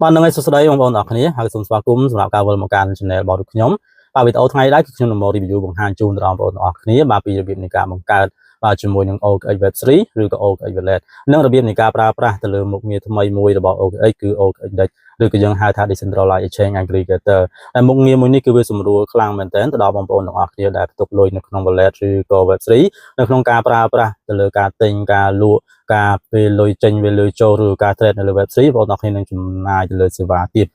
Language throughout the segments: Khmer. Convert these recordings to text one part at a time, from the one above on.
Bạn đang nghe số đây bằng ở này hay số spam cũng sắp cao hơn một can channel bảo được nhóm và video thay đấyคือmột review បង្ហាញជូនដល់បងប្អូនអរគ្នាបាទពីរបៀបនៃការបង្កើតបាទជាមួយនឹង OKX Web3 ឬក៏ OKX Wallet និងរបៀបនៃការប្រើប្រាស់ទៅលើមុខងារថ្មីមួយរបស់ OKX គឺ OKX Dex ឬក៏យើងហៅថា Decentralized Exchange Aggregator ហើយមុខងារមួយនេះគឺវាសម្រួលខ្លាំងមែនទែនទៅដល់បងប្អូនទាំងអស់គ្នាដែលផ្ទុកលុយនៅក្នុង Wallet ឬក៏ Web3 នៅក្នុងការប្រើប្រាស់ទៅលើការទិញការលក់ការពេលលុយចេញពេលលុយចូលឬការ trade នៅលើ Web3 បងប្អូនអរគ្នានឹងចំណាយទៅលើសេវាទៀត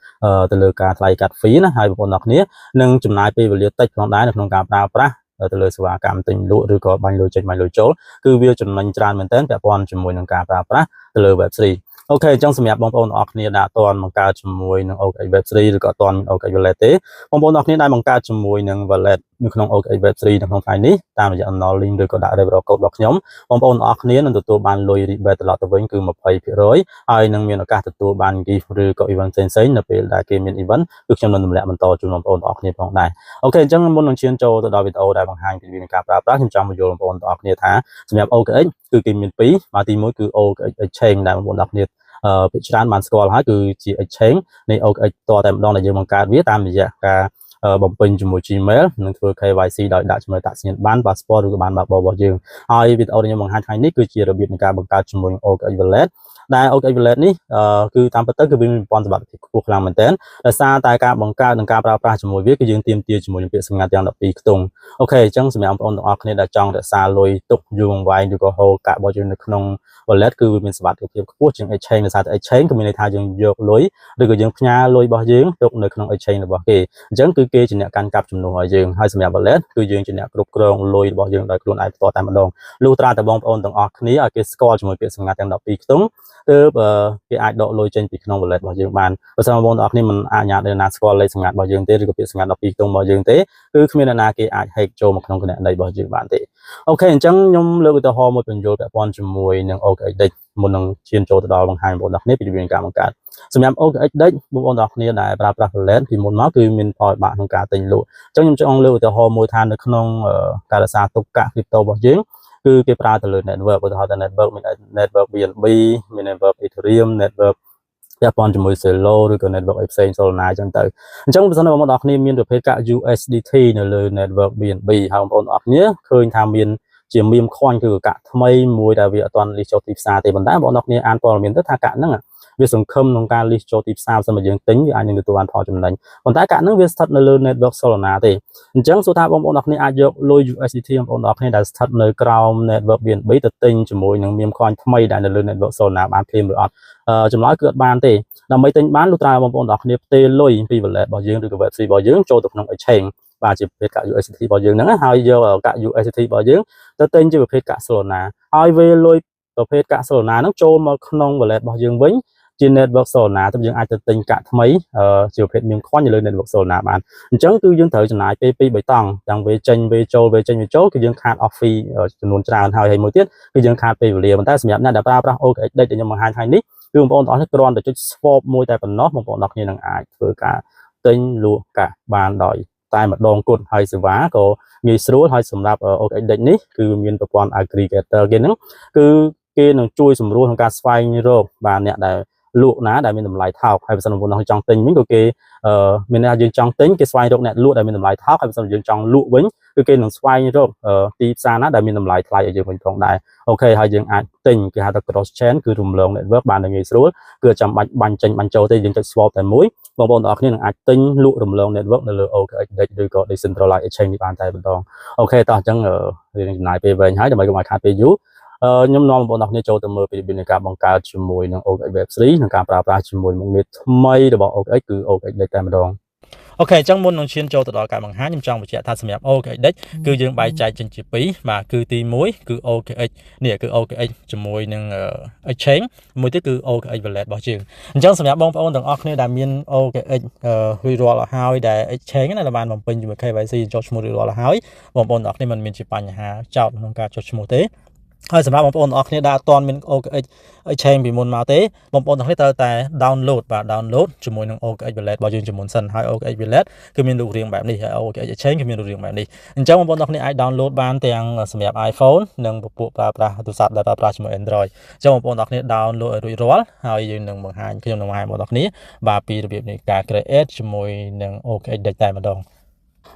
ទៅលើការថ្លៃកាត់ fee ណាហើយបងប្អូនអរគ្នានឹងចំណាយពេលវេលាតិចផងដែរនៅក្នុងការប្រើប្រាស់ទៅលើសេវាកម្មទិញលក់ឬក៏បាញ់លុយចេញបាញ់លុយចូលគឺវាចំណេញច្រើនមែនទែនពាក់ព័ន្ធជាមួយនឹងការប្រើប្រាស់ទៅលើ Web3 អូខេអញ្ចឹងសម្រាប់បងប្អូនទាំងអស់គ្នាដែលអត់ទាន់បង្កើតជាមួយនឹង OKX Web3 ឬក៏អត់ទាន់ OKX Wallet ទេបងប្អូនទាំងអស់គ្នាដែលបង្កើតជាមួយនឹង Wallet នៅក្នុង OKX Web3 នៅក្នុងថ្ងៃនេះតាមរយៈ Anonymous Link ឬក៏ដាក់ referral code របស់ខ្ញុំបងប្អូនទាំងអស់គ្នានឹងទទួលបានលុយ rebate ត្រឡប់ទៅវិញគឺ 20% ហើយនឹងមានឱកាសទទួលបាន gift ឬក៏ event ផ្សេងៗនៅពេលដែលគេមាន event គឺខ្ញុំនឹងទម្លាក់បន្តជូនបងប្អូនទាំងអស់គ្នាផងដែរអូខេអញ្ចឹងមុននឹងឈានចូលទៅដល់វីដេអូដែលបង្ហាញពីវិធីការប្រើប្រាស់ខ្ញុំចង់បញ្យល់បងប្អូនទាំងអស់គ្នាថាសម្រាប់ OKX គឺគេមាន2បាទទី1គឺ OKX Exchange ដែលបងប្អូនទាំងអស់គ្នាភាគច្រើនបានស្គាល់ហើយគឺជា exchange នៃ OKX តតែម្ដងដែលយើងបង្កើតវាតាមរយៈការបំពេញជាមួយ Gmail និងធ្វើ KYC ដោយដាក់ជាមួយតាក់សញ្ញាប័ណ្ណ passport ឬក៏បានបើកបររបស់យើងហើយវីដេអូដែលខ្ញុំបង្ហាញថ្ងៃនេះគឺជារបៀបនៃការបង្កើតជាមួយ OKX Wallet ដែល OKX Wallet នេះគឺតាមពិតទៅគឺវាមានប្រព័ន្ធសុវត្ថិភាពខ្ពស់ខ្លាំងមែនទែនដោយសារតែការបង្កើតនិងការប្រើប្រាស់ជាមួយវាគឺយើងទាមទារជាមួយនឹងពាក្យសម្ងាត់ទាំង12ខ្ទង់អូខេអញ្ចឹងសម្រាប់បងប្អូនទាំងអស់គ្នាដែលចង់រក្សាលុយទុកយូរអង្វែងឬក៏ហូរកាក់របស់យើងនៅក្នុង Wallet គឺវាមានសុវត្ថិភាពខ្ពស់ជាង Exchange ដោយសារតែ Exchange គឺមានន័យថាយើងយកលុយឬក៏យើងផ្ញើលុយរបស់យើងទុកនៅក្នុង Exchange របស់គេអញ្ចឹងគឺគេជាអ្នកកាន់កាប់ចំនួនឲ្យយើងហើយសម្រាប់ Wallet គឺយើងជាអ្នកគ្រប់គ្រងលុយរបស់យើងដោយខ្លួនឯងផ្ទាល់តែម្ដងលុះត្រាតែបងប្អូនទាំងអស់គ្នាឲ្យគេស្គាល់ជាមួយពាក្យសម្ងាត់ទាំង12ខ្ទង់ទើបគេអាចដកលុយចេញពីក្នុង Wallet របស់យើងបានបើសិនបងប្អូនទាំងអស់គ្នាមិនអនុញ្ញាតឲ្យណាស្គាល់លេខសម្ងាត់របស់យើងទេឬក៏ពាក្យសម្ងាត់12ខ្ទង់របស់យើងទេគឺគ្មានអ្នកណាគេអាច hack ចូលមកក្នុងគណនីរបស់យើងបានទេអូខេអញ្ចឹងខ្ញុំលើកឧទាហរណ៍មួយបញ្យល់ពាក់ព័ន្ធជាមួយនឹង OKX Dex មុននឹងឈានចូលទៅដល់បង្ហាញបងប្អូនទាំងគ្នាពីរបៀបការបង្កើតសម្រាប់ OKX Dex បងប្អូនទាំងគ្នាដែលប្រើប្រាស់ Wallet ពីមុនមកគឺមានផលបាក់ក្នុងការទិញលក់អញ្ចឹងខ្ញុំចង់លើកឧទាហរណ៍មួយថានៅក្នុងការរក្សាទុកកាក់ crypto របស់យើងគឺគេប្រើទៅលើ network ឧទាហរណ៍ថា network មាន network BNB មាន network Ethereum network ពាក់ព័ន្ធជាមួយ Celo ឬក៏ network ផ្សេង Solana អញ្ចឹងទៅអញ្ចឹងបើសិនបងប្អូនទាំងគ្នាមានប្រភេទកាក់ USDT នៅលើ network BNB ហើយបងប្អូនទាំងគ្នាឃើញថាមានជាមៀមខ្វាញ់គឺកាក់ថ្មីមួយដែលវាអត់ទាន់លីសចូលទីផ្សារទេប៉ុន្តែបងប្អូនទាំងគ្នាអានព័ត៌មានទៅថាកាក់ហ្នឹងវាសង្ឃឹមក្នុងការលីសចូលទីផ្សារបើសិនមកយើងទិញវាអាចនឹងទទួលបានផលចំណេញប៉ុន្តែកាក់ហ្នឹងវាស្ថិតនៅលើ network Solana ទេអញ្ចឹងសួរថាបងប្អូនទាំងគ្នាអាចយកលុយ USDT បងប្អូនទាំងគ្នាដែលស្ថិតនៅក្រោម network BNB ទៅទិញជាមួយនឹងមៀមខ្វាញ់ថ្មីដែលនៅលើ network Solana បានភ្លាមឬអត់ចម្លើយគឺអត់បានទេដើម្បីទិញបានលុះត្រាបងប្អូនទាំងគ្នាផ្ទេរលុយពី wallet របស់យើងឬក៏ Web3 របស់យើងចូលទៅក្នុង exchange បាទជាប្រភេទកាក់ USDT របស់យើងហ្នឹងហើយយកកាក់ USDT របស់យើងទៅទិញជាប្រភេទកាក់ Solana ហើយវេលុយប្រភេទកាក់ Solana ហ្នឹងចូលមកក្នុង wallet របស់យើងវិញជា network Solana ទៅយើងអាចទៅទិញកាក់ថ្មីជាប្រភេទមានខ្វាញ់នៅលើ network Solana បានអញ្ចឹងគឺយើងត្រូវចំណាយពេល2 3តង់ទាំងវេចេញវេចូលវេចេញវេចូលគឺយើងខាត off fee ចំនួនច្រើនហើយមួយទៀតគឺយើងខាតពេលវេលាប៉ុន្តែសម្រាប់អ្នកដែលប្រើប្រាស់ OKX Dex ដែលខ្ញុំបង្ហាញថ្ងៃនេះគឺបងប្អូនទាំងអស់គ្នាគ្រាន់តែចុច swap មួយតែប៉ុណ្ណោះបងប្អូនទាំងគ្នានឹងអាចធ្វើការទិញលក់កាក់បានដោយតែម្ដងគត់ហើយសេវាក៏ងាយស្រួលហើយសម្រាប់ OKX Dex នេះគឺមានប្រព័ន្ធ aggregator គេហ្នឹងគឺគេនឹងជួយសម្រួលក្នុងការស្វែងរកបាទអ្នកដែលលក់ណាដែលមានតម្លៃថោកហើយបើសិនបងប្អូនចង់ទិញវិញក៏គេមានថាយើងចង់ទិញគេស្វែងរកអ្នកលក់ដែលមានតម្លៃថោកហើយបើសិនយើងចង់លក់វិញគឺគេនឹងស្វែងរកទីផ្សារណាដែលមានតម្លៃថ្លៃឲ្យយើងវិញផងដែរអូខេហើយយើងអាចទិញគេហៅថា cross chain គឺរំលង network បានងាយស្រួលគឺចាំបាច់បាញ់ចេញបាញ់ចូលទេយើងចុច swap តែមួយបងប្អូនទាំងអស់គ្នានឹងអាចទិញលក់រំលង network នៅលើ OKX Dex ឬក៏ Decentralized Exchange នេះបានតែម្ដងអូខេតោះអញ្ចឹងរៀងចំណាយពេលវែងហើយដើម្បីកុំឲ្យខាតពេលយូរខ្ញុំនាំបងប្អូនទាំងគ្នាចូលទៅមើលពីរបៀបនៃការបង្កើតជាមួយនឹង OKX Web3 និងការប្រើប្រាស់ជាមួយមុខងារថ្មីរបស់ OKX គឺ OKX Dex តែម្ដងអូខេអញ្ចឹងមុននឹងឈានចូលទៅដល់ការបង្ហាញខ្ញុំចង់បញ្ជាក់ថាសម្រាប់ OKX Dex គឺយើងបែងចែកចេញជា2បាទគឺទី1គឺ OKX នេះគឺ OKX ជាមួយនឹង Exchange មួយទៀតគឺ OKX Wallet របស់យើងអញ្ចឹងសម្រាប់បងប្អូនទាំងអស់គ្នាដែលមាន OKX រួចរាល់ទៅហើយដែល Exchange ណាដែលបានបំពេញជាមួយ KYC ចុះឈ្មោះរួចរាល់ទៅហើយបងប្អូនទាំងអស់គ្នាមិនមានជាបញ្ហាចោតក្នុងការចុះឈ្មោះទេ ហើយសម្រាប់បងប្អូនទាំងអស់គ្នាដែលអត់ទាន់មាន OKX Exchange ពីមុនមកទេបងប្អូនទាំងអស់គ្នាត្រូវតែ download បាទ download ជាមួយនឹង OKX Wallet របស់យើងជាមុនសិនហើយ OKX Wallet គឺមានរូបរាងបែបនេះហើយ OKX Exchange គឺមានរូបរាងបែបនេះអញ្ចឹងបងប្អូនទាំងអស់គ្នាអាច download បានទាំងសម្រាប់ iPhone និងពពួកប្រើប្រាស់ទូរស័ព្ទដែលប្រើប្រាស់ជាមួយ Android អញ្ចឹងបងប្អូនទាំងអស់គ្នា download ឲ្យរួចរាល់ហើយយើងនឹងបង្ហាញខ្ញុំនឹងបង្ហាញបងប្អូនទាំងអស់គ្នាបាទពីរបៀបនៃការ create ជាមួយនឹង OKX Deck តែម្ដង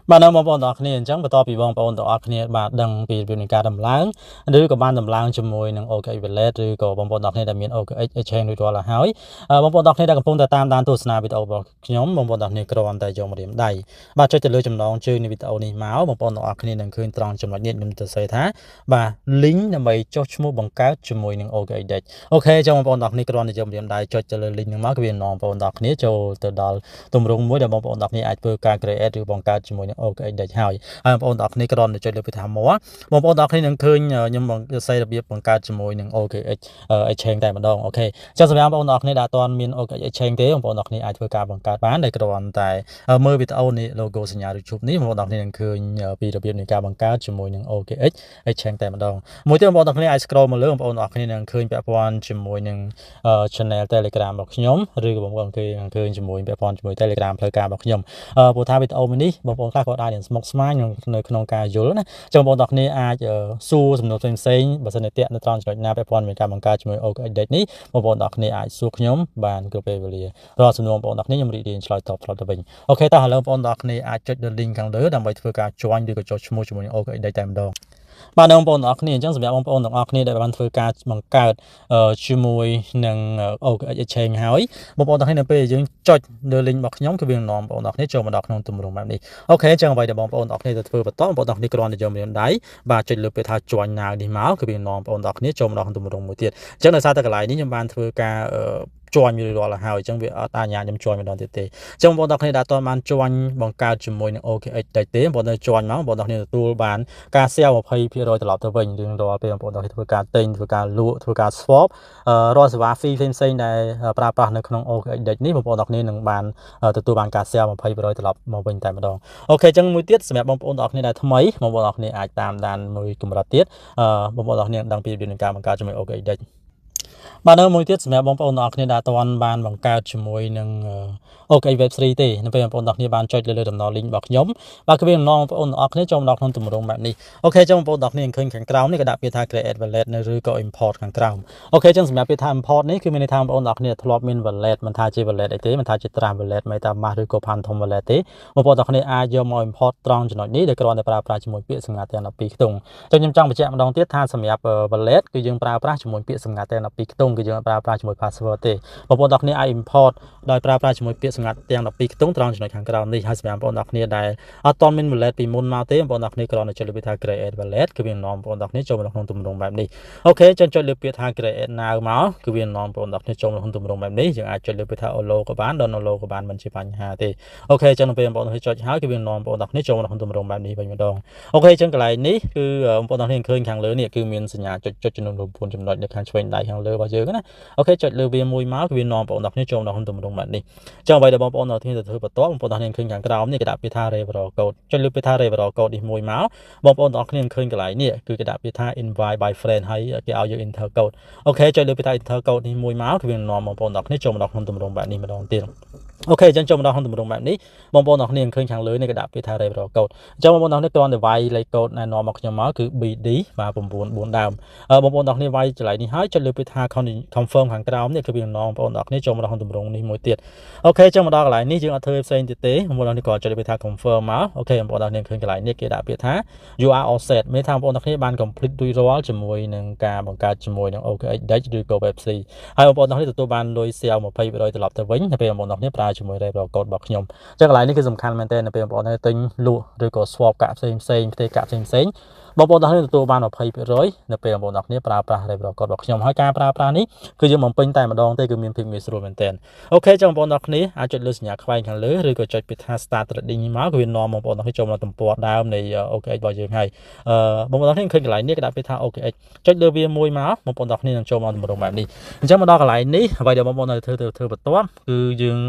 បាទនៅបងប្អូនទាំងអស់គ្នាអញ្ចឹងបន្ទាប់ពីបងប្អូនទាំងអស់គ្នាបាទដឹងពីរបៀបនៃការដំឡើងឬក៏បានដំឡើងជាមួយនឹង OKX Wallet ឬក៏បងប្អូនទាំងអស់គ្នាដែលមាន OKX Exchange រួចរាល់ហើយបងប្អូនទាំងអស់គ្នាដែលកំពុងតែតាមដានទស្សនាវីដេអូរបស់ខ្ញុំបងប្អូនទាំងអស់គ្នាគ្រាន់តែយកម្រាមដៃបាទចុចទៅលើចំណងជើងនៃវីដេអូនេះមកបងប្អូនទាំងអស់គ្នានឹងឃើញត្រង់ចំណុចនេះខ្ញុំទៅសេថាបាទ link ដើម្បីចុះឈ្មោះបង្កើតជាមួយនឹង OKX Deck អូខេអញ្ចឹងបងប្អូនទាំងអស់គ្នាគ្រាន់តែយកម្រាមដៃចុចទៅលើ link ហ្នឹងមកគឺវានាំបងប្អូនទាំងអស់គ្នាចូលទៅដល់ទម្រង់មួយដែលបងប្អូនទាំងអស់គ្នាអាចធ្វើការ create ឬបង្កើតជាមួយនឹង OKX Deck ហើយបងប្អូនទាំងអស់គ្នាគ្រាន់តែចុចលើពីថាមកបងប្អូនទាំងអស់គ្នានឹងឃើញខ្ញុំសរសេររបៀបបង្កើតជាមួយនឹង OKX Exchange តែម្ដងអូខេអញ្ចឹងសម្រាប់បងប្អូនទាំងអស់គ្នាដែលអត់ទាន់មាន OKX Exchange ទេបងប្អូនទាំងអស់គ្នាអាចធ្វើការបង្កើតបានដែលគ្រាន់តែមើលវីដេអូនេះ logo សញ្ញារូបឈប់នេះបងប្អូនទាំងអស់គ្នានឹងឃើញពីរបៀបនៃការបង្កើតជាមួយនឹង OKX Exchange តែម្ដងមួយទៀតបងប្អូនទាំងអស់គ្នាអាច scroll មកលើបងប្អូនទាំងអស់គ្នានឹងឃើញពាក់ព័ន្ធជាមួយនឹង channel Telegram របស់ខ្ញុំឬក៏បងប្អូនគេនឹងឃើញជាមួយពាក់ព័ន្ធជាមួយ Telegram ផ្លូវការរបស់ខ្ញុំព្រោះថាវីដេអូនេះបងប្អូនខ្លះគាត់អាចនឹងស្មុគស្មាញនៅក្នុងការយល់ណាចឹងបងប្អូនទាំងអស់គ្នាអាចសួរសំណួរផ្សេងៗបើសិនជាតាក់នៅត្រង់ចំណុចណាពាក់ព័ន្ធនឹងការបង្កើតជាមួយ OKX Deck នេះបងប្អូនទាំងអស់គ្នាអាចសួរខ្ញុំបានគ្រប់ពេលវេលារាល់សំណួរបងប្អូនទាំងអស់គ្នាខ្ញុំរីករាយឆ្លើយតបទៅវិញអូខេតោះឥឡូវបងប្អូនទាំងអស់គ្នាអាចចុចលើ link ខាងលើដើម្បីធ្វើការ join ឬក៏ចុះឈ្មោះជាមួយនឹង OKX Deck តែម្ដងបាទបងប្អូនទាំងអស់គ្នាអញ្ចឹងសម្រាប់បងប្អូនទាំងអស់គ្នាដែលបានធ្វើការបង្កើតជាមួយនឹង OKX Exchange ហើយបងប្អូនទាំងអស់គ្នានៅពេលយើងចុចលើ link របស់ខ្ញុំគឺវានាំបងប្អូនទាំងអស់គ្នាចូលមកដល់ក្នុងទម្រង់បែបនេះអូខេអញ្ចឹងអ្វីដែលបងប្អូនទាំងអស់គ្នាទៅធ្វើបន្តបងប្អូនទាំងអស់គ្នាគ្រាន់តែយកម្រាមដៃបាទចុចលើពេលថា join now នេះមកគឺវានាំបងប្អូនទាំងអស់គ្នាចូលមកដល់ក្នុងទម្រង់មួយទៀតអញ្ចឹងដោយសារតែកន្លែងនេះខ្ញុំបានធ្វើការជាន់វារាល់ហើយអញ្ចឹងវាអត់អាចខ្ញុំជាន់ម្ដងទៀតទេអញ្ចឹងបងប្អូនទាំងគ្នាដែលអត់បានជាន់បង្កើតជាមួយនឹង OKX Deck ទេបងប្អូននៅជាន់មកបងប្អូនទាំងគ្នាទទួលបានការ share 20% ត្រឡប់ទៅវិញរឿងរាល់ពេលបងប្អូនទាំងគ្នាធ្វើការទិញធ្វើការលក់ធ្វើការ swap រាល់សេវា fee ផ្សេងៗដែលប្រើប្រាស់នៅក្នុង OKX Deck នេះបងប្អូនទាំងគ្នានឹងបានទទួលបានការ share 20% ត្រឡប់មកវិញតែម្ដងអូខេអញ្ចឹងមួយទៀតសម្រាប់បងប្អូនទាំងគ្នាដែលថ្មីបងប្អូនទាំងគ្នាអាចតាមដានមួយកម្រិតទៀតបងប្អូនទាំងគ្នាដឹងពីរបៀបនៃការបង្កើតជាមួយ OKX Deck បាទនៅមួយទៀតសម្រាប់បងប្អូនទាំងអស់គ្នាដែលអត់ទាន់បានបង្កើតជាមួយនឹង OKX Web3 ទេនៅពេលបងប្អូនទាំងអស់គ្នាបានចុចលើដំណរ link របស់ខ្ញុំបាទគឺវានាំបងប្អូនទាំងអស់គ្នាចូលមកដល់ក្នុងទម្រង់បែបនេះអូខេអញ្ចឹងបងប្អូនទាំងអស់គ្នាឃើញខាងក្រោមនេះក៏ដាក់ពាក្យថា create wallet ឬក៏ import ខាងក្រោមអូខេអញ្ចឹងសម្រាប់ពាក្យថា import នេះគឺមានន័យថាបងប្អូនទាំងអស់គ្នាធ្លាប់មាន wallet មិនថាជា wallet អីទេមិនថាជា Trust Wallet MetaMask ឬក៏ Phantom Wallet ទេបងប្អូនទាំងអស់គ្នាអាចយកមក import ត្រង់ចំណុចនេះដែលគ្រាន់តែប្រើប្រាស់ជាមួយពាក្យសម្ងាត់ទាំង12ខ្ទង់អញ្ចឹងខ្ញុំចង់បញ្ជាក់ម្ដងទៀតថាសម្រាប់ wallet គឺយើងប្រើប្រាស់ជាមួយពាក្យសម្ងាត់ទាំង12ខ្ទង់គឺយើងប្រើប្រាស់ជាមួយ password ទេបងប្អូនទាំងអស់គ្នាអាច import ដោយប្រើប្រាស់ជាមួយពាក្យសម្ងាត់ទាំង12ខ្ទង់ត្រង់ចំណុចខាងក្រោមនេះហើយសម្រាប់បងប្អូនទាំងអស់គ្នាដែលអត់ទាន់មាន wallet ពីមុនមកទេបងប្អូនទាំងអស់គ្នាគ្រាន់តែចុចលើពាក្យថា create wallet គឺវានាំបងប្អូនទាំងអស់គ្នាចូលមកក្នុងទម្រង់បែបនេះអូខេចុចលើពាក្យថា create now មកគឺវានាំបងប្អូនទាំងអស់គ្នាចូលមកក្នុងទម្រង់បែបនេះយើងអាចចុចលើពាក្យថា allow ក៏បាន download ក៏បានមិនជាបញ្ហាទេអូខេអញ្ចឹងពេលបងប្អូនទាំងអស់គ្នាចុចហើយគឺវានាំបងប្អូនទាំងអស់គ្នាចូលមកក្នុងទម្រង់បែបនេះវិញម្ដងអូខេអញ្ចឹងកន្លែងនេះគឺបងប្អូនទាំងអស់គ្នាឃើញខាងលើនេះគឺមានសញ្ញាចុចចំនួន9ចំណុចនៅខាងឆ្វេងដៃខាងលើរបស់យើងណាអូខេចុចលើវាមួយមកគឺវានាំបងប្អូនទាំងអស់គ្នាចូលមកក្នុងទម្រង់បែបនេះអញ្ចឹងអ្វីដែលបងប្អូនទាំងអស់គ្នាទៅធ្វើបន្តបងប្អូនទាំងអស់គ្នាឃើញខាងក្រោមនេះគេដាក់ពាក្យថា referral code ចុចលើពាក្យថា referral code នេះមួយមកបងប្អូនទាំងអស់គ្នាឃើញកន្លែងនេះគឺគេដាក់ពាក្យថា invite by friend ហើយគេឲ្យយក enter code អូខេចុចលើពាក្យថា enter code នេះមួយមកគឺវានាំបងប្អូនទាំងអស់គ្នាចូលមកក្នុងទម្រង់បែបនេះម្ដងទៀតអូខេអញ្ចឹងចូលមកដល់ក្នុងទម្រង់បែបនេះបងប្អូនទាំងអស់គ្នាឃើញខាងលើនេះគេដាក់ពាក្យថា referral code អញ្ចឹងបងប្អូនទាំងអស់គ្នាគ្រាន់តែវាយលេខកូដណែនាំមកខ្ញុំមកគឺ BD បាទ94ដើមបងប្អូនទាំងអស់គ្នាវាយកន្លែងនេះហើយចុចលើពាក្យថា confirm ខាងក្រោមនេះគឺវានាំបងប្អូនទាំងអស់គ្នាចូលមកដល់ក្នុងទម្រង់នេះមួយទៀតអូខេអញ្ចឹងមកដល់កន្លែងនេះយើងអត់ធ្វើផ្សេងទៀតទេបងប្អូនទាំងអស់គ្នាក៏ចុចលើពាក្យថា confirm មកអូខេបងប្អូនទាំងអស់គ្នាឃើញកន្លែងនេះគេដាក់ពាក្យថា you are all set មានថាបងប្អូនទាំងអស់គ្នាបាន complete រួចរាល់ជាមួយនឹងការបង្កើតជាមួយនឹង OKX Deck ឬក៏ Web3 ហើយបងប្អូនទាំងអស់គ្នាទទួលបានលុយ sale 20% ត្រឡប់ទៅវិញនៅពេលបងប្អូនទាំងអស់គ្នាប្រើជាមួយ referral code របស់ខ្ញុំអញ្ចឹងកន្លែងនេះគឺសំខាន់មែនទែននៅពេលបងប្អូនទាំងអស់គ្នាទិញលក់ឬក៏ swap កាក់ផ្សេងផ្ទេកាក់ផ្សេងបងប្អូនទាំងអស់គ្នាទទួលបាន 20% នៅពេលបងប្អូនទាំងអស់គ្នាប្រើប្រាស់ referral code របស់ខ្ញុំហើយការប្រើប្រាស់នេះគឺយើងបំពេញតែម្ដងទេគឺមានភាពងាយស្រួលមែនទែនអូខេចឹងបងប្អូនទាំងអស់គ្នាអាចចុចលើសញ្ញាខ្វែងខាងលើឬក៏ចុចពាក្យថា start trading នេះមកគឺវានាំបងប្អូនទាំងអស់គ្នាចូលមកទំព័រដើមនៃ OKX របស់យើងហើយបងប្អូនទាំងអស់គ្នាឃើញកន្លែងនេះគេដាក់ពាក្យថា OKX ចុចលើវាមួយមកបងប្អូនទាំងអស់គ្នានឹងចូលមកទម្រង់បែបនេះអញ្ចឹងមកដល់កន្លែងនេះអ្វីដែលបងប្អូននៅធ្វើបន្ទាប់គឺយើង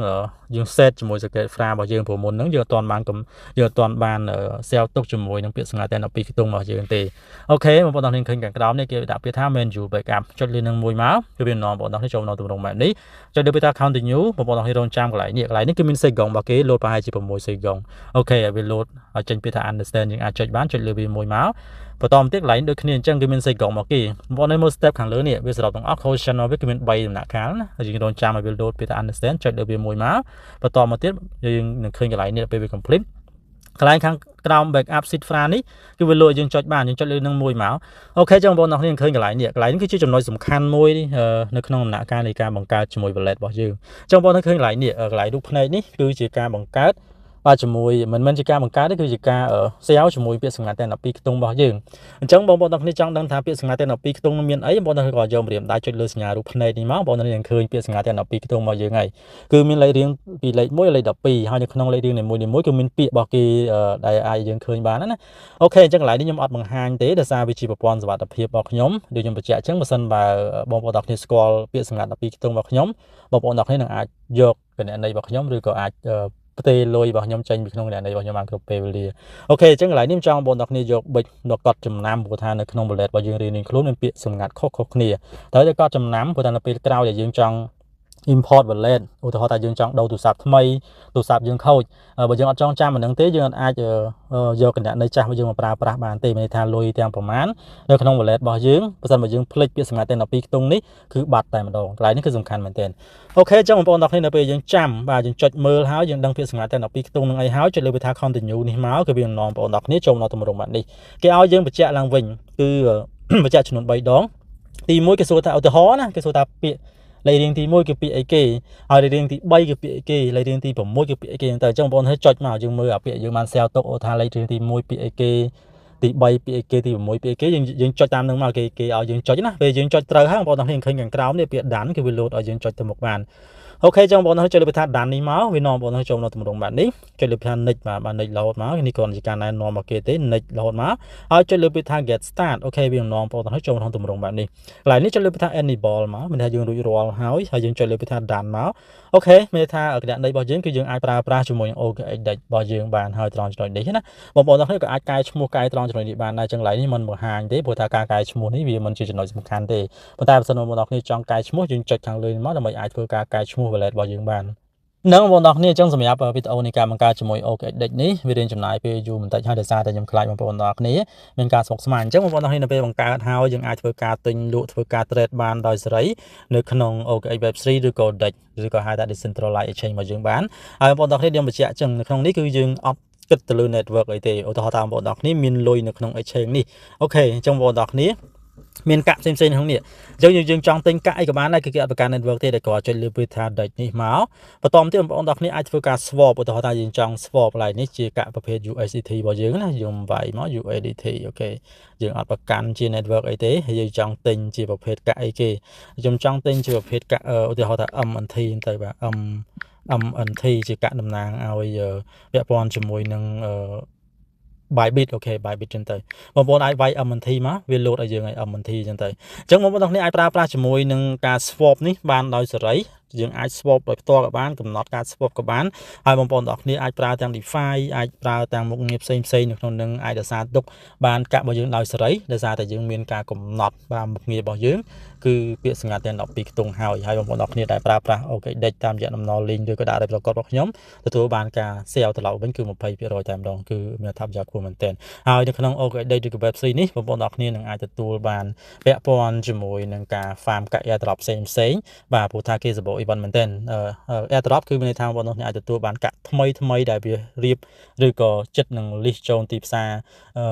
យើង set ជាមួយ secret phrase របស់យើងព្រោះមុនហ្នឹងយើងអត់ទាន់បាន sell ទុកជាមួយនឹងពាក្យសម្ងាត់តែ12ខ្ទង់របស់យើងទេអូខេបងប្អូនទាំងនេះឃើញខាងក្រោមនេះគេដាក់ពាក្យថា menu backup ចុចលើនឹងមួយមកគឺវានាំបងប្អូនទាំងនេះចូលនៅទម្រង់បែបនេះចុចលើពាក្យថា continue បងប្អូនទាំងនេះរងចាំកន្លែងនេះគឺមាន second របស់គេ load ប្រហែលជា6 second អូខេវា load ឲ្យចេញពាក្យថា understand យើងអាចចុចបានចុចលើវាមួយមកបន្តមកទៀតកន្លែងដូចគ្នាអញ្ចឹងគឺមាន second មកគេបងប្អូនមើល step ខាងលើនេះវាសរុបទាំងអស់ code channel វាគឺមាន3ដំណាក់កាលណាយើងរងចាំឲ្យវា load ពាក្យថា understand ចុចលើវាមួយមកបន្តមកទៀតយើងនឹងឃើញកន្លែងនេះពេលវា complete កន្លែងខាងក្រោម backup sheet phrase នេះគឺវាលោកយើងចុចបានយើងចុចលើនឹងមួយមកអូខេចឹងបងប្អូនទាំងគ្នាឃើញកន្លែងនេះគឺជាចំណុចសំខាន់មួយនៅក្នុងដំណាក់កាលនៃការបង្កើតជាមួយ wallet របស់យើងចឹងបងប្អូនឃើញកន្លែងនេះកន្លែងរូបភ្នែកនេះគឺជាការបង្កើតបាទជាមួយមិនមែនជាការបង្កើតទេគឺជាការ sell ជាមួយពាក្យសម្ងាត់តែ12ខ្ទង់របស់យើងអញ្ចឹងបងប្អូនទាំងគ្នាចង់ដឹងថាពាក្យសម្ងាត់តែ12ខ្ទង់នោះមានអីបងប្អូនទាំងគ្នាក៏យកម្រាមដៃចុចលើសញ្ញារូបភ្នែកនេះមកបងប្អូនទាំងគ្នានឹងឃើញពាក្យសម្ងាត់តែ12ខ្ទង់របស់យើងហើយគឺមានលេខរៀងពីលេខ1លេខ12ហើយនៅក្នុងលេខរៀងនីមួយៗគឺមានពាក្យរបស់គេដែលអាចយើងឃើញបានណាអូខេអញ្ចឹងកន្លែងនេះខ្ញុំអត់បង្ហាញទេដោយសារវាជាប្រព័ន្ធសុវត្ថិភាពរបស់ខ្ញុំដូចខ្ញុំបញ្ជាក់អញ្ចឹងបើសិនបើបងប្អូនទាំងគ្នាស្គាល់ពាក្យសម្ងាត់12ខ្ទង់របស់ខ្ញុំបងប្អូនទាំងគ្នានឹងអាចយកគណនីរបស់ខ្ញុំឬក៏អាចផ្ទេរលុយរបស់ខ្ញុំចេញពីក្នុងគណនីរបស់ខ្ញុំបានគ្រប់ពេលវេលាអូខេអញ្ចឹងកន្លែងនេះខ្ញុំចង់បងប្អូនគ្នាយកប៊ិចមកកត់ចំណាំព្រោះថានៅក្នុង wallet របស់យើងរៀងៗខ្លួនមានពាក្យសម្ងាត់ខុសៗគ្នាត្រូវតែកត់ចំណាំព្រោះថានៅពេលក្រោយដែលយើងចង់ import wallet ឧទាហរណ៍ថាយើងចង់ដូរទូរស័ព្ទថ្មីទូរស័ព្ទយើងខូចបើយើងអត់ចង់ចាំអានឹងទេយើងអាចយកគណនីចាស់របស់យើងមកប្រើប្រាស់បានទេមានន័យថាលុយទាំងប្រមាណនៅក្នុង wallet របស់យើងបើមិនបើយើងភ្លេចពាក្យសម្ងាត់តែ12ខ្ទង់នេះគឺបាត់តែម្ដងកន្លែងនេះគឺសំខាន់មែនទែនអូខេអញ្ចឹងបងប្អូនទាំងគ្នានៅពេលយើងចាំបាទយើងចុចមើលហើយយើងដឹងពាក្យសម្ងាត់តែ12ខ្ទង់នឹងអីហើយចុចលើវាថា continue នេះមកគឺវានាំបងប្អូនទាំងគ្នាចូលដល់ទម្រង់បែបនេះគេឲ្យយើងបញ្ជាក់ឡើងវិញគឺបញ្ជាក់ចំនួន3ដងទី1គេសួរថាឧទាហរណ៍ណាគេសួរថាពាក្យលេខរៀងទី1គឺពាក្យអីគេហើយលេខរៀងទី3គឺពាក្យអីគេលេខរៀងទី6គឺពាក្យអីគេទៅអញ្ចឹងបងប្អូនចុចមកយើងមើលអាពាក្យយើងបាន sell ទុកថាលេខរៀងទី1ពាក្យអីគេទី3ពាក្យអីគេទី6ពាក្យអីគេយើងចុចតាមនឹងមកគេឲ្យយើងចុចណាពេលយើងចុចត្រូវហើយបងប្អូនទាំងគ្នាឃើញខាងក្រោមនេះពាក្យ done គឺវា load ឲ្យយើងចុចទៅមុខបានអូខេចឹងបងប្អូនចុចលើពាក្យថា done នេះមកវានាំបងប្អូនចូលនៅទម្រង់បែបនេះចុចលើពាក្យថា next បាទ next រហូតមកនេះគ្រាន់តែជាការណែនាំរបស់គេទេ next រហូតមកហើយចុចលើពាក្យថា get start អូខេវានាំបងប្អូនចូលក្នុងទម្រង់បែបនេះកន្លែងនេះចុចលើពាក្យថា enable មកមានថាយើងរួចរាល់ហើយយើងចុចលើពាក្យថា done មកអូខេមានថាគណនីរបស់យើងគឺយើងអាចប្រើប្រាស់ជាមួយនឹង OKX របស់យើងបានហើយត្រង់ចំណុចនេះណាបងប្អូនទាំងគ្នាក៏អាចកែឈ្មោះកែត្រង់ចំណុចនេះបានដែរចឹងកន្លែងនេះមិនបង្ហាញទេព្រោះថាការកែឈ្មោះនេះវាមិនជាចំណុចសំខាន់ទេប៉ុន្តែបើសិនបងប្អូនទាំងគ្នាចង់កែឈ្មោះយើងចុចខាងលើនេះមកដើម្បីអាចធ្វើការកែឈ្មោះ wallet របស់យើងបាននឹងបងប្អូនទាំងគ្នាអញ្ចឹងសម្រាប់វីដេអូនៃការបង្កើតជាមួយ OKX នេះវារៀងចំណាយពេលយូរបន្តិចហើយដោយសារតែខ្ញុំខ្លាចបងប្អូនទាំងគ្នាមានការស្មុគស្មាញអញ្ចឹងបងប្អូនទាំងគ្នានៅពេលបង្កើតហើយយើងអាចធ្វើការទិញលក់ធ្វើការ trade បានដោយសេរីនៅក្នុង OKX Web3 ឬក៏ DEX ឬក៏ហៅថា Decentralized Exchange របស់យើងបានហើយបងប្អូនទាំងគ្នាខ្ញុំបញ្ជាក់អញ្ចឹងនៅក្នុងនេះគឺយើងអត់គិតទៅលើ network អីទេឧទាហរណ៍ថាបងប្អូនទាំងគ្នាមានលុយនៅក្នុង exchange នេះអូខេអញ្ចឹងបងប្អូនទាំងគ្នាមានកាក់ផ្សេងៗក្នុងនេះអញ្ចឹងយើងចង់ទិញកាក់អីក៏បានដែរគឺគេអត់ប្រកាន់ network ទេតែគាត់ចុចលើពាក្យថា DEX នេះមកបន្តមកទៀតបងប្អូនទាំងគ្នាអាចធ្វើការ swap ឧទាហរណ៍ថាយើងចង់ swap កន្លែងនេះជាកាក់ប្រភេទ USDT របស់យើងណាយើងវាយមក USDT អូខេយើងអត់ប្រកាន់ជា network អីទេហើយយើងចង់ទិញជាប្រភេទកាក់អីគេខ្ញុំចង់ទិញជាប្រភេទកាក់ឧទាហរណ៍ថា MNT ទៅបាទ MNT ជាកាក់តំណាងឲ្យពាក់ព័ន្ធជាមួយនឹងBybit អូខេ Bybit ចឹងទៅបងប្អូនអាចវាយ MNT មកវា load ឲ្យយើងឲ្យ MNT ចឹងទៅអញ្ចឹងបងប្អូនទាំងគ្នាអាចប្រើប្រាស់ជាមួយនឹងការ swap នេះបានដោយសេរីយើងអាច swap ដោយផ្ទាល់ក៏បានកំណត់ការ swap ក៏បានហើយបងប្អូនទាំងគ្នាអាចប្រើទាំង DeFi អាចប្រើទាំងមុខងារផ្សេងនៅក្នុងនឹងអាចរក្សាទុកបានកាក់របស់យើងដោយសេរីដោយសារតែយើងមានការកំណត់បានមុខងាររបស់យើងគឺពាក្យសម្ងាត់ទាំង12ខ្ទង់ហើយបងប្អូនទាំងគ្នាដែលប្រើប្រាស់ OKX តាមរយៈតំណ link ឬក៏ដាក់ដោយប្រកបរបស់ខ្ញុំទទួលបានការ sell ត្រឡប់វិញគឺ 20% តែម្ដងគឺមានថាប្រយោជន៍ខ្ពស់មែនទែនហើយនៅក្នុង OKX ឬក៏ Web3 នេះបងប្អូនទាំងគ្នានឹងអាចទទួលបានពាក់ព័ន្ធជាមួយនឹងការ farm កាក់ airdrop ផ្សេងបាទព្រោះថាគេសបោ event មែនទែន airdrop គឺមានន័យថាបងប្អូនទាំងគ្នាអាចទទួលបានកាក់ថ្មីដែលវារៀបឬក៏ចិត្តនឹង list ចូលទីផ្សារ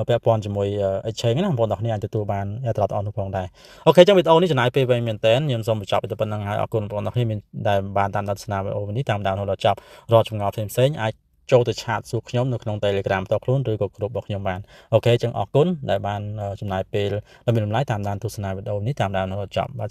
ពាក់ព័ន្ធជាមួយ exchange ណាបងប្អូនទាំងគ្នាអាចទទួលបាន airdrop អស់នោះផងដែរអូខេចឹងវីដេអូនេះចំណាយពេលវែងមែនទែនខ្ញុំសូមបញ្ចប់ទៅប៉ុណ្្នឹងហើយអរគុណបងប្អូនទាំងគ្នាមានដែលបានតាមដានទស្សនាវីដេអូនេះតាមដានរហូតដល់ចប់រកចម្ងល់ផ្សេងអាចចូលទៅឆាតសួរខ្ញុំនៅក្នុង Telegram ផ្ទាល់ខ្លួនឬក៏ក្រុមរបស់ខ្ញុំបានអូខេចឹងអរគុណដែលបានចំណាយពេលដ៏មានតម្លៃតាមដានទស្សនាវីដេអូនេះតាមដានរហូតដល់ចប់បាទ